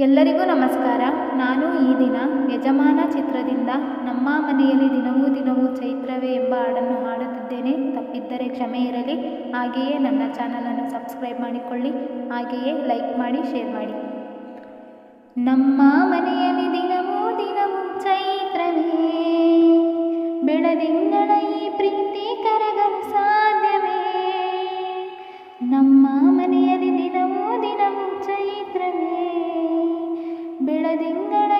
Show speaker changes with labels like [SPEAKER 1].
[SPEAKER 1] ಎಲ್ಲರಿಗೂ ನಮಸ್ಕಾರ. ನಾನು ಈ ದಿನ ಯಜಮಾನ ಚಿತ್ರದಿಂದ ನಮ್ಮ ಮನೆಯಲ್ಲಿ ದಿನವೂ ದಿನವೂ ಚೈತ್ರವೇ ಎಂಬ ಹಾಡನ್ನು ಹಾಡುತ್ತಿದ್ದೇನೆ. ತಪ್ಪಿದ್ದರೆ ಕ್ಷಮೆ ಇರಲಿ. ಹಾಗೆಯೇ ನನ್ನ ಚಾನಲನ್ನು ಸಬ್ಸ್ಕ್ರೈಬ್ ಮಾಡಿಕೊಳ್ಳಿ. ಹಾಗೆಯೇ ಲೈಕ್ ಮಾಡಿ, ಶೇರ್ ಮಾಡಿ. ನಮ್ಮ ಮನೆಯಲ್ಲಿ ದಿನವೂ ದಿನವೂ ಚೈತ್ರವೇ, ಬೆಳದಿಂಗಳ ಈ ಪ್ರೀತಿ ಕರಗಲು ಸಾಧ್ಯವೇ? ನಮ್ಮ ಮನೆಯಲ್ಲಿ ದಿನವೂ ದಿನವೂ ಚೈತ್ರವೇ, ಬೆಳದಿಂಗಳ